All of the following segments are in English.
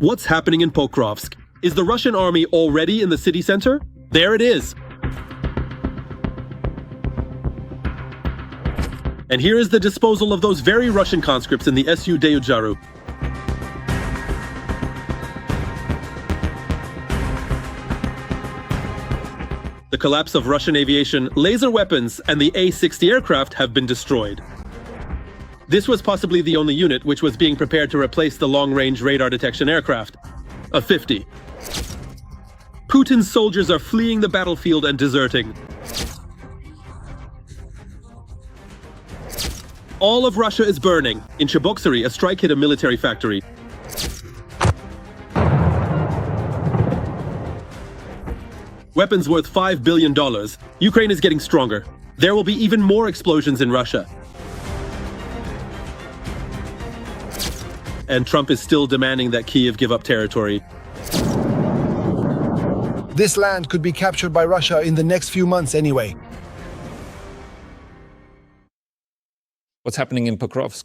What's happening in Pokrovsk? Is the Russian army already in the city center? There it is! And here is the disposal of those very Russian conscripts in the SU Deudjaru. The collapse of Russian aviation, laser weapons, and the A-60 aircraft have been destroyed. This was possibly the only unit which was being prepared to replace the long-range radar detection aircraft, a 50. Putin's soldiers are fleeing the battlefield and deserting. All of Russia is burning. In Cheboksary, a strike hit a military factory. Weapons worth $5 billion. Ukraine is getting stronger. There will be even more explosions in Russia. And Trump is still demanding that Kyiv give up territory. This land could be captured by Russia in the next few months anyway. What's happening in Pokrovsk?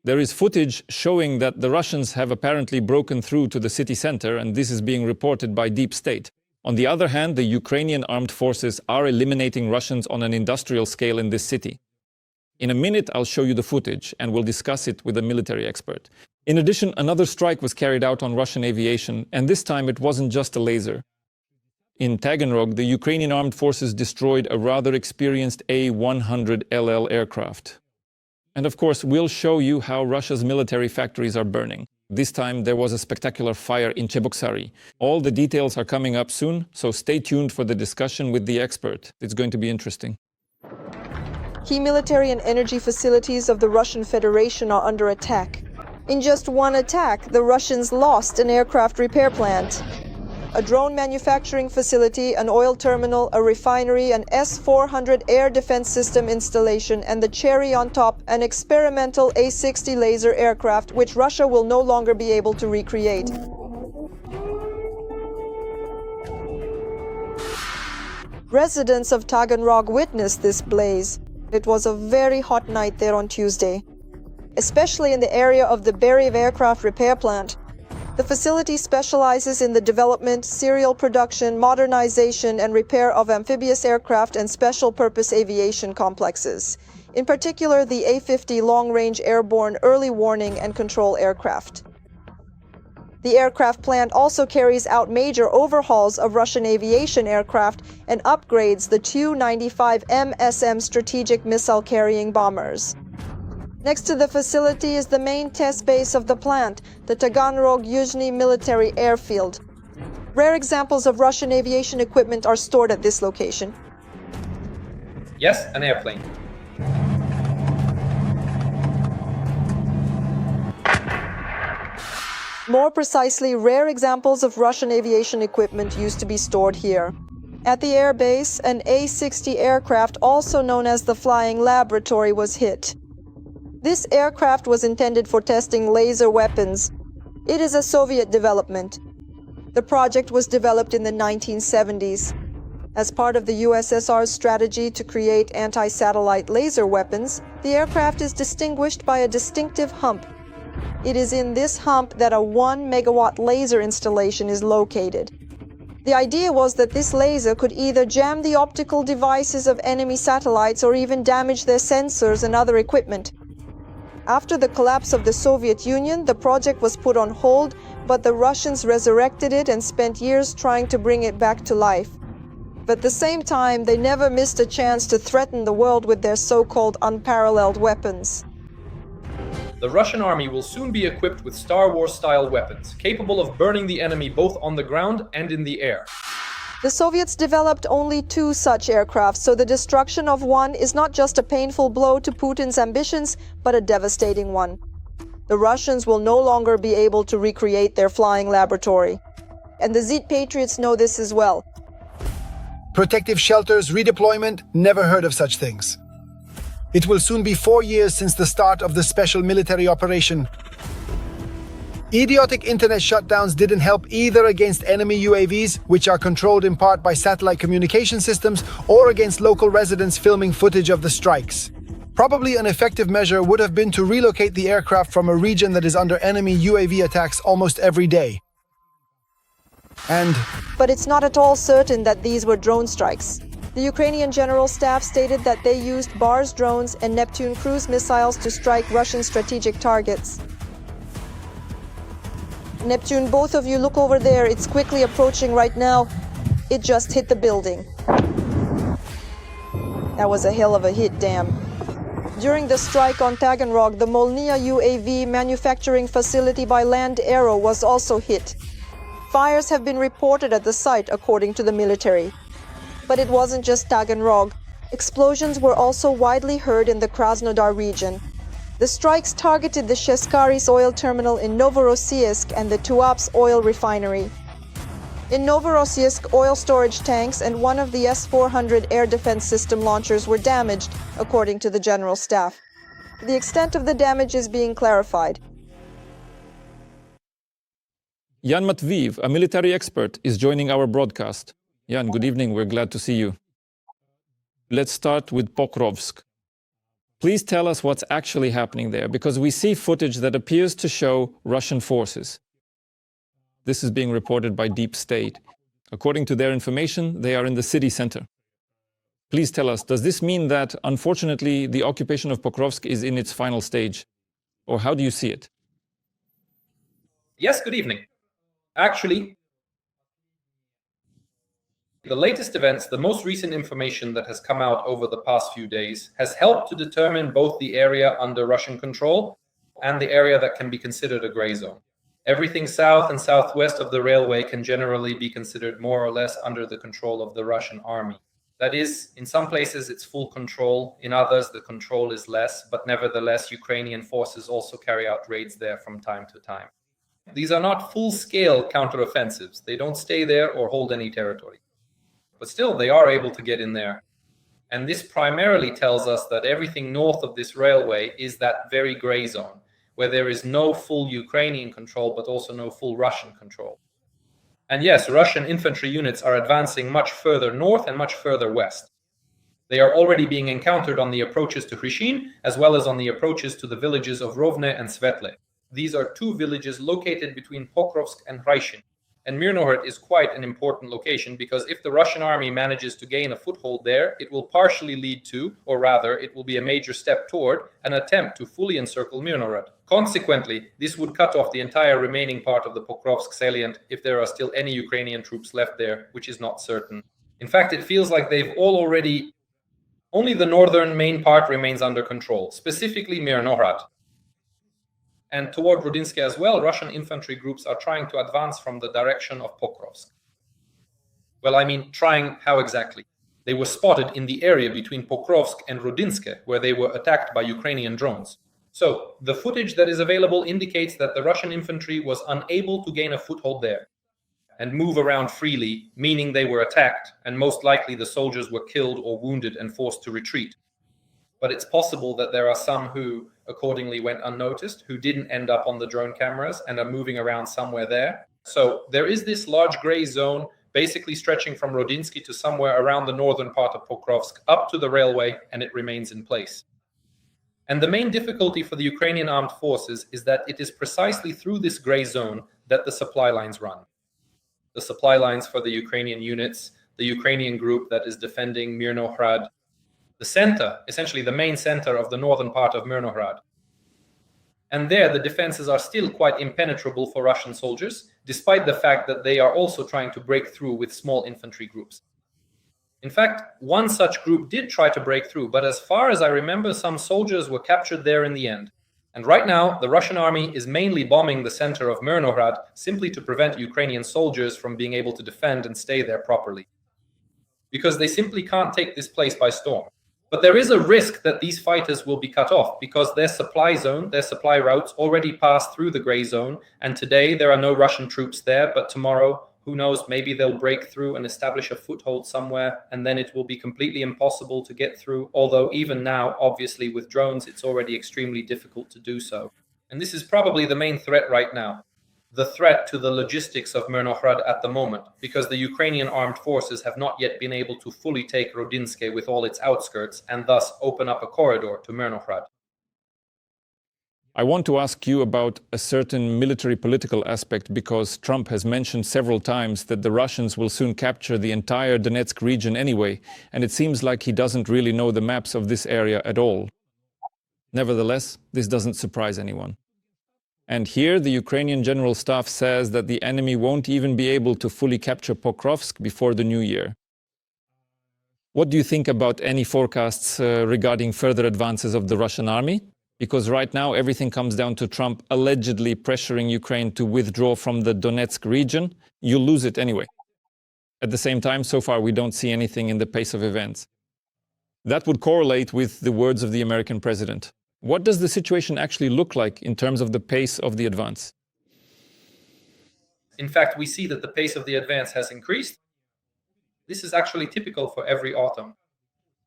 There is footage showing that the Russians have apparently broken through to the city center, and this is being reported by DeepState. On the other hand, the Ukrainian armed forces are eliminating Russians on an industrial scale in this city. In a minute, I'll show you the footage, and we'll discuss it with a military expert. In addition, another strike was carried out on Russian aviation, and this time it wasn't just a laser. In Taganrog, the Ukrainian armed forces destroyed a rather experienced A-100LL aircraft. And of course, we'll show you how Russia's military factories are burning. This time there was a spectacular fire in Cheboksary. All the details are coming up soon, so stay tuned for the discussion with the expert. It's going to be interesting. Key military and energy facilities of the Russian Federation are under attack. In just one attack, the Russians lost an aircraft repair plant, a drone manufacturing facility, an oil terminal, a refinery, an S-400 air defense system installation, and the cherry on top, an experimental A-60 laser aircraft, which Russia will no longer be able to recreate. Residents of Taganrog witnessed this blaze. It was a very hot night there on Tuesday, especially in the area of the Beriev aircraft repair plant. The facility specializes in the development, serial production, modernization, and repair of amphibious aircraft and special-purpose aviation complexes, in particular the A-50 long-range airborne early warning and control aircraft. The aircraft plant also carries out major overhauls of Russian aviation aircraft and upgrades the Tu-95 MSM strategic missile-carrying bombers. Next to the facility is the main test base of the plant, the Taganrog Yuzhny military airfield. Rare examples of Russian aviation equipment are stored at this location. Yes, an airplane. More precisely, rare examples of Russian aviation equipment used to be stored here. At the air base, an A-60 aircraft, also known as the Flying Laboratory, was hit. This aircraft was intended for testing laser weapons. It is a Soviet development. The project was developed in the 1970s. As part of the USSR's strategy to create anti-satellite laser weapons, the aircraft is distinguished by a distinctive hump. It is in this hump that a 1-megawatt laser installation is located. The idea was that this laser could either jam the optical devices of enemy satellites or even damage their sensors and other equipment. After the collapse of the Soviet Union, the project was put on hold, but the Russians resurrected it and spent years trying to bring it back to life. But at the same time, they never missed a chance to threaten the world with their so-called unparalleled weapons. The Russian army will soon be equipped with Star Wars-style weapons, capable of burning the enemy both on the ground and in the air. The Soviets developed only 2 such aircraft, so the destruction of one is not just a painful blow to Putin's ambitions, but a devastating one. The Russians will no longer be able to recreate their flying laboratory. And the Zit patriots know this as well. Protective shelters, redeployment, never heard of such things. It will soon be 4 years since the start of the special military operation. Idiotic internet shutdowns didn't help either against enemy UAVs, which are controlled in part by satellite communication systems, or against local residents filming footage of the strikes. Probably an effective measure would have been to relocate the aircraft from a region that is under enemy UAV attacks almost every day. But it's not at all certain that these were drone strikes. The Ukrainian General Staff stated that they used Bars drones and Neptune cruise missiles to strike Russian strategic targets. Neptune, both of you look over there. It's quickly approaching right now. It just hit the building. That was a hell of a hit, damn. During the strike on Taganrog, the Molnia UAV manufacturing facility by Land Aero was also hit. Fires have been reported at the site, according to the military. But it wasn't just Taganrog. Explosions were also widely heard in the Krasnodar region. The strikes targeted the Cheboksary oil terminal in Novorossiysk and the Tuapse oil refinery. In Novorossiysk, oil storage tanks and one of the S-400 air defense system launchers were damaged, according to the General Staff. The extent of the damage is being clarified. Jan Matviv, a military expert, is joining our broadcast. Jan, good evening. We're glad to see you. Let's start with Pokrovsk. Please tell us what's actually happening there, because we see footage that appears to show Russian forces. This is being reported by DeepState. According to their information, they are in the city center. Please tell us, does this mean that, unfortunately, the occupation of Pokrovsk is in its final stage? Or how do you see it? Yes, good evening. Actually, the latest events, the most recent information that has come out over the past few days has helped to determine both the area under Russian control and the area that can be considered a gray zone. Everything south and southwest of the railway can generally be considered more or less under the control of the Russian army. That is, in some places it's full control, in others the control is less, but nevertheless Ukrainian forces also carry out raids there from time to time. These are not full-scale counteroffensives. They don't stay there or hold any territory. But still, they are able to get in there. And this primarily tells us that everything north of this railway is that very gray zone, where there is no full Ukrainian control, but also no full Russian control. And yes, Russian infantry units are advancing much further north and much further west. They are already being encountered on the approaches to Hrishin, as well as on the approaches to the villages of Rovne and Svetle. These are two villages located between Pokrovsk and Hrishin. And Mirnohod is quite an important location because if the Russian army manages to gain a foothold there, it will partially lead to, or rather, it will be a major step toward, an attempt to fully encircle Mirnohod. Consequently, this would cut off the entire remaining part of the Pokrovsk salient if there are still any Ukrainian troops left there, which is not certain. In fact, it feels like they've only the northern main part remains under control, specifically Mirnohod. And toward Rudinsk as well, Russian infantry groups are trying to advance from the direction of Pokrovsk. Well, I mean, trying how exactly? They were spotted in the area between Pokrovsk and Rudinsk, where they were attacked by Ukrainian drones. So, the footage that is available indicates that the Russian infantry was unable to gain a foothold there and move around freely, meaning they were attacked, and most likely the soldiers were killed or wounded and forced to retreat. But it's possible that there are some who accordingly went unnoticed, who didn't end up on the drone cameras and are moving around somewhere there. So there is this large gray zone basically stretching from Rodinsky to somewhere around the northern part of Pokrovsk up to the railway, and it remains in place. And the main difficulty for the Ukrainian armed forces is that it is precisely through this gray zone that the supply lines run. The supply lines for the Ukrainian units, the Ukrainian group that is defending Mirnohrad, the center, essentially the main center of the northern part of Mirnohrad. And there the defenses are still quite impenetrable for Russian soldiers, despite the fact that they are also trying to break through with small infantry groups. In fact, one such group did try to break through, but as far as I remember, some soldiers were captured there in the end. And right now, the Russian army is mainly bombing the center of Mirnohrad simply to prevent Ukrainian soldiers from being able to defend and stay there properly. Because they simply can't take this place by storm. But there is a risk that these fighters will be cut off because their supply zone, their supply routes already passed through the gray zone, and today there are no Russian troops there, but tomorrow, who knows, maybe they'll break through and establish a foothold somewhere, and then it will be completely impossible to get through, although even now, obviously with drones, it's already extremely difficult to do so. And this is probably the main threat right now. The threat to the logistics of Mirnohrad at the moment, because the Ukrainian armed forces have not yet been able to fully take Rodinske with all its outskirts and thus open up a corridor to Mirnohrad. I want to ask you about a certain military-political aspect because Trump has mentioned several times that the Russians will soon capture the entire Donetsk region anyway, and it seems like he doesn't really know the maps of this area at all. Nevertheless, this doesn't surprise anyone. And here the Ukrainian General Staff says that the enemy won't even be able to fully capture Pokrovsk before the new year. What do you think about any forecasts regarding further advances of the Russian army? Because right now everything comes down to Trump allegedly pressuring Ukraine to withdraw from the Donetsk region. You'll lose it anyway. At the same time, so far we don't see anything in the pace of events. That would correlate with the words of the American president. What does the situation actually look like in terms of the pace of the advance? In fact, we see that the pace of the advance has increased. This is actually typical for every autumn.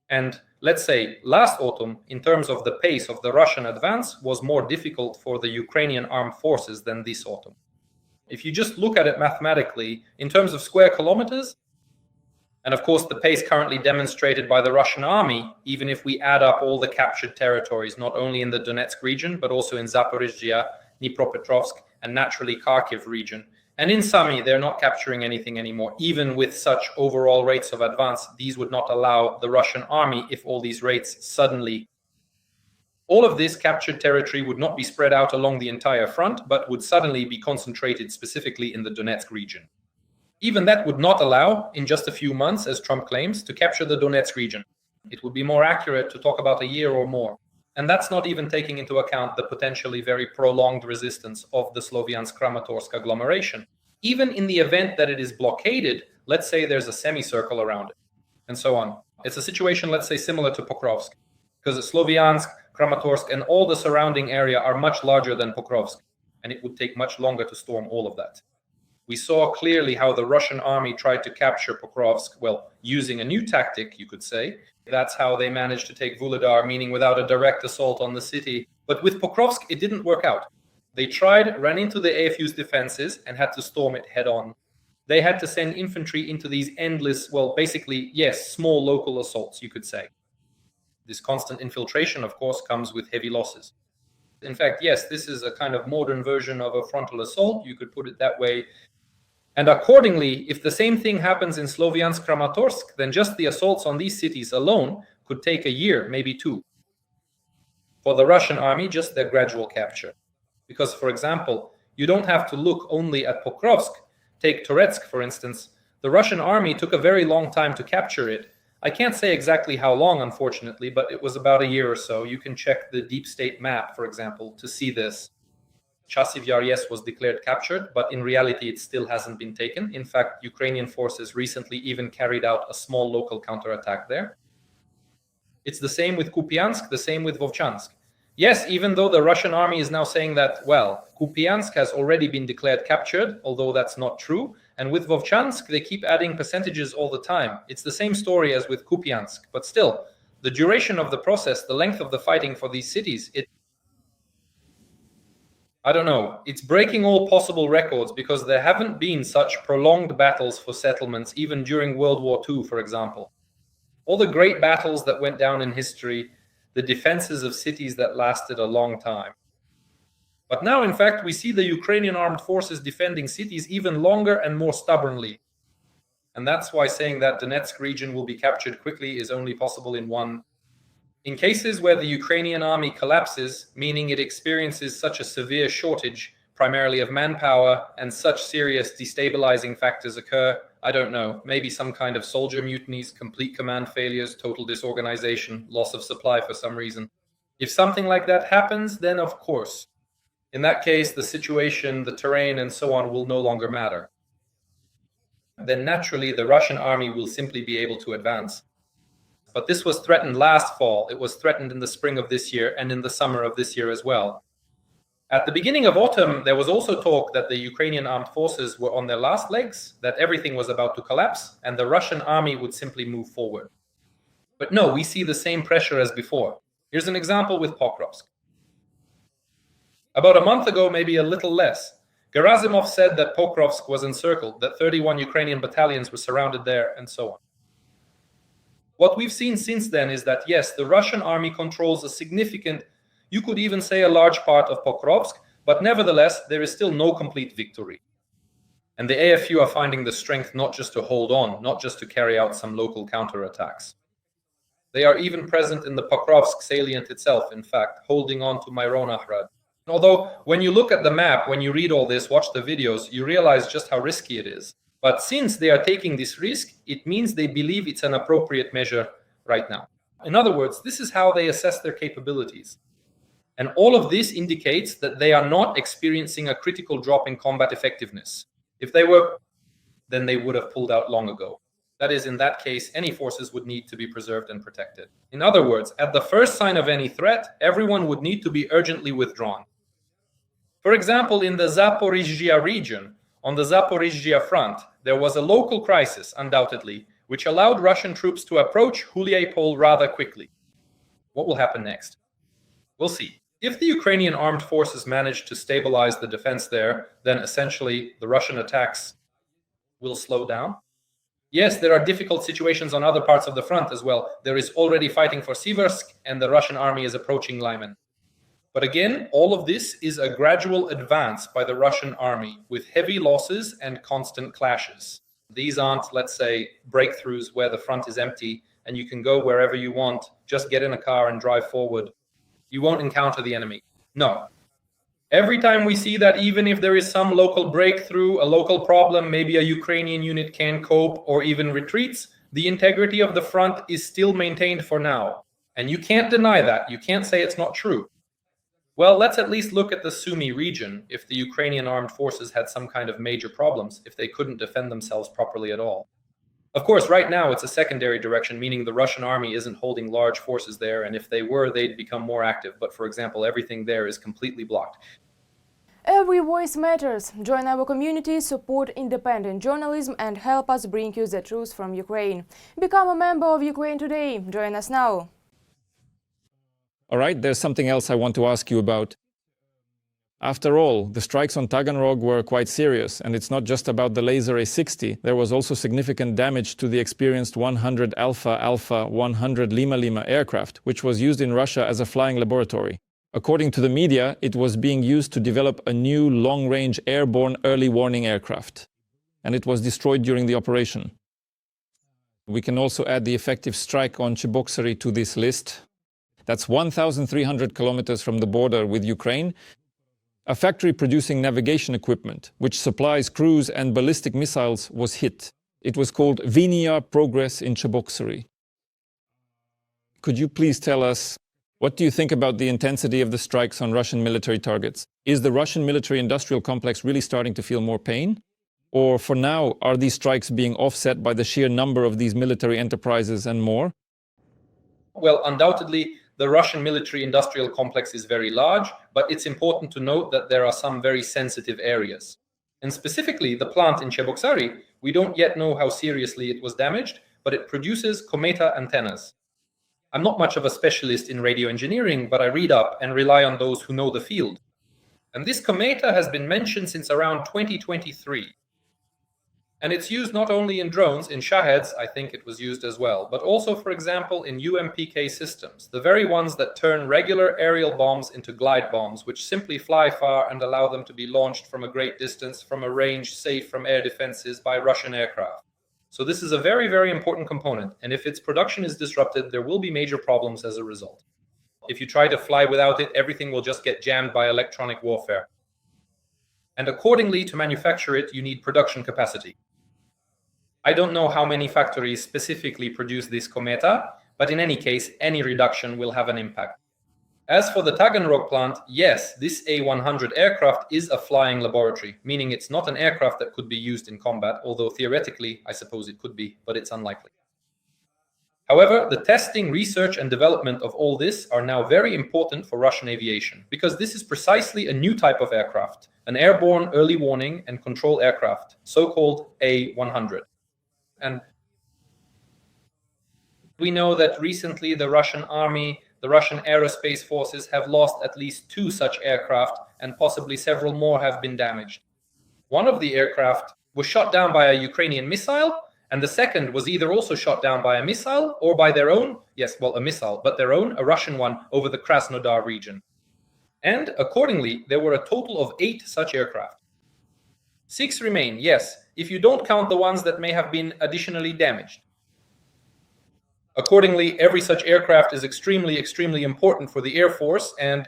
And let's say last autumn, in terms of the pace of the Russian advance, was more difficult for the Ukrainian armed forces than this autumn. If you just look at it mathematically, in terms of square kilometers, and of course the pace currently demonstrated by the Russian army, even if we add up all the captured territories, not only in the Donetsk region, but also in Zaporizhzhia, Dnipropetrovsk, and naturally Kharkiv region. And in Sumy, they're not capturing anything anymore. Even with such overall rates of advance, these would not allow the Russian army, if all these rates suddenly... All of this captured territory would not be spread out along the entire front, but would suddenly be concentrated specifically in the Donetsk region. Even that would not allow, in just a few months, as Trump claims, to capture the Donetsk region. It would be more accurate to talk about a year or more. And that's not even taking into account the potentially very prolonged resistance of the Sloviansk-Kramatorsk agglomeration. Even in the event that it is blockaded, let's say there's a semicircle around it, and so on. It's a situation, let's say, similar to Pokrovsk, because Sloviansk, Kramatorsk, and all the surrounding area are much larger than Pokrovsk, and it would take much longer to storm all of that. We saw clearly how the Russian army tried to capture Pokrovsk, well, using a new tactic, you could say. That's how they managed to take Vuhledar, meaning without a direct assault on the city. But with Pokrovsk, it didn't work out. They tried, ran into the AFU's defenses, and had to storm it head-on. They had to send infantry into these endless, well, basically, yes, small local assaults, you could say. This constant infiltration, of course, comes with heavy losses. In fact, yes, this is a kind of modern version of a frontal assault, you could put it that way. And accordingly, if the same thing happens in Sloviansk-Kramatorsk, then just the assaults on these cities alone could take a year, maybe two. For the Russian army, just their gradual capture. Because, for example, you don't have to look only at Pokrovsk. Take Toretsk, for instance. The Russian army took a very long time to capture it. I can't say exactly how long, unfortunately, but it was about a year or so. You can check the DeepState map, for example, to see this. Chasiv Yar, yes, was declared captured, but in reality it still hasn't been taken. In fact, Ukrainian forces recently even carried out a small local counterattack there. It's the same with Kupiansk, the same with Vovchansk. Yes, even though the Russian army is now saying that, well, Kupiansk has already been declared captured, although that's not true. And with Vovchansk, they keep adding percentages all the time. It's the same story as with Kupiansk, but still, the duration of the process, the length of the fighting for these cities, I don't know, it's breaking all possible records because there haven't been such prolonged battles for settlements even during World War II, for example. All the great battles that went down in history, the defenses of cities that lasted a long time. But now, in fact, we see the Ukrainian armed forces defending cities even longer and more stubbornly. And that's why saying that Donetsk region will be captured quickly is only possible in cases where the Ukrainian army collapses, meaning it experiences such a severe shortage, primarily of manpower, and such serious destabilizing factors occur, I don't know, maybe some kind of soldier mutinies, complete command failures, total disorganization, loss of supply for some reason. If something like that happens, then of course, in that case, the situation, the terrain, and so on will no longer matter. Then naturally, the Russian army will simply be able to advance. But this was threatened last fall. It was threatened in the spring of this year and in the summer of this year as well. At the beginning of autumn, there was also talk that the Ukrainian armed forces were on their last legs, that everything was about to collapse, and the Russian army would simply move forward. But no, we see the same pressure as before. Here's an example with Pokrovsk. About a month ago, maybe a little less, Gerasimov said that Pokrovsk was encircled, that 31 Ukrainian battalions were surrounded there, and so on. What we've seen since then is that, yes, the Russian army controls a significant, You could even say a large part of Pokrovsk, but nevertheless, there is still no complete victory. And the AFU are finding the strength not just to hold on, not just to carry out some local counterattacks. They are even present in the Pokrovsk salient itself, in fact, holding on to Myronahrad. Although, when you look at the map, when you read all this, watch the videos, you realize just how risky it is. But since they are taking this risk, it means they believe it's an appropriate measure right now. In other words, this is how they assess their capabilities. And all of this indicates that they are not experiencing a critical drop in combat effectiveness. If they were, then they would have pulled out long ago. That is, in that case, any forces would need to be preserved and protected. In other words, at the first sign of any threat, everyone would need to be urgently withdrawn. For example, in the Zaporizhzhia region, on the Zaporizhzhia front, there was a local crisis, undoubtedly, which allowed Russian troops to approach Huliaipol rather quickly. What will happen next? We'll see. If the Ukrainian armed forces manage to stabilize the defense there, then essentially the Russian attacks will slow down. Yes, there are difficult situations on other parts of the front as well. There is already fighting for Siversk, and the Russian army is approaching Lyman. But again, all of this is a gradual advance by the Russian army with heavy losses and constant clashes. These aren't, let's say, breakthroughs where the front is empty and you can go wherever you want, just get in a car and drive forward. You won't encounter the enemy. No. Every time we see that, even if there is some local breakthrough, a local problem, maybe a Ukrainian unit can cope or even retreats, the integrity of the front is still maintained for now. And you can't deny that. You can't say it's not true. Well, let's at least look at the Sumy region if the Ukrainian armed forces had some kind of major problems, if they couldn't defend themselves properly at all. Of course, right now it's a secondary direction, meaning the Russian army isn't holding large forces there, and if they were, they'd become more active. But for example, everything there is completely blocked. Every voice matters. Join our community, support independent journalism and help us bring you the truth from Ukraine. Become a member of Ukraine Today. Join us now. All right, there's something else I want to ask you about. After all, the strikes on Taganrog were quite serious, and it's not just about the laser A60. There was also significant damage to the experienced 100 Alpha 100 Lima aircraft, which was used in Russia as a flying laboratory. According to the media, it was being used to develop a new long-range airborne early warning aircraft, and it was destroyed during the operation. We can also add the effective strike on Cheboksary to this list. That's 1,300 kilometers from the border with Ukraine. A factory producing navigation equipment, which supplies cruise and ballistic missiles, was hit. It was called Vinia Progress in Cheboksary. Could you please tell us, what do you think about the intensity of the strikes on Russian military targets? Is the Russian military-industrial complex really starting to feel more pain? Or for now, are these strikes being offset by the sheer number of these military enterprises and more? Well, undoubtedly, the Russian military-industrial complex is very large, but it's important to note that there are some very sensitive areas. And specifically, the plant in Cheboksary, we don't yet know how seriously it was damaged, but it produces cometa antennas. I'm not much of a specialist in radio engineering, but I read up and rely on those who know the field. And this cometa has been mentioned since around 2023. And it's used not only in drones, in Shaheds, I think it was used as well, but also, for example, in UMPK systems, the very ones that turn regular aerial bombs into glide bombs, which simply fly far and allow them to be launched from a great distance, from a range safe from air defenses by Russian aircraft. So this is a very, very important component, and if its production is disrupted, there will be major problems as a result. If you try to fly without it, everything will just get jammed by electronic warfare. And accordingly, to manufacture it, you need production capacity. I don't know how many factories specifically produce this cometa, but in any case, any reduction will have an impact. As for the Taganrog plant, yes, this A100 aircraft is a flying laboratory, meaning it's not an aircraft that could be used in combat, although theoretically, I suppose it could be, but it's unlikely. However, the testing, research, and development of all this are now very important for Russian aviation, because this is precisely a new type of aircraft, an airborne early warning and control aircraft, so-called A100. And we know that recently the Russian army, the Russian aerospace forces have lost at least 2 such aircraft, and possibly several more have been damaged. One of the aircraft was shot down by a Ukrainian missile, and the second was either also shot down by a missile or by their own, a missile, but their own, a Russian one, over the Krasnodar region. And accordingly, there were a total of 8 such aircraft. 6 remain, yes, if you don't count the ones that may have been additionally damaged. Accordingly, every such aircraft is extremely, extremely important for the Air Force, and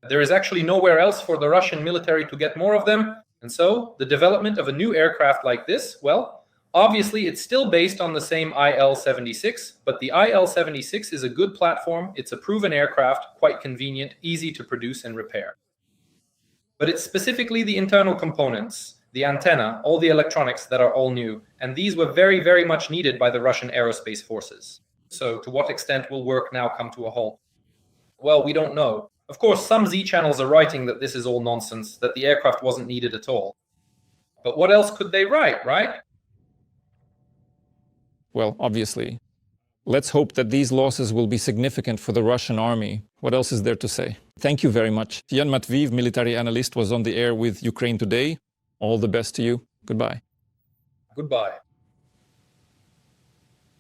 there is actually nowhere else for the Russian military to get more of them. And so, the development of a new aircraft like this, well, obviously it's still based on the same IL-76, but the IL-76 is a good platform, it's a proven aircraft, quite convenient, easy to produce and repair. But it's specifically the internal components, the antenna, all the electronics that are all new, and these were very, very much needed by the Russian aerospace forces. So to what extent will work now come to a halt? Well, we don't know. Of course, some Z channels are writing that this is all nonsense, that the aircraft wasn't needed at all. But what else could they write, right? Well, obviously. Let's hope that these losses will be significant for the Russian army. What else is there to say? Thank you very much. Jan Matviv, military analyst, was on the air with Ukraine Today. All the best to you. Goodbye. Goodbye.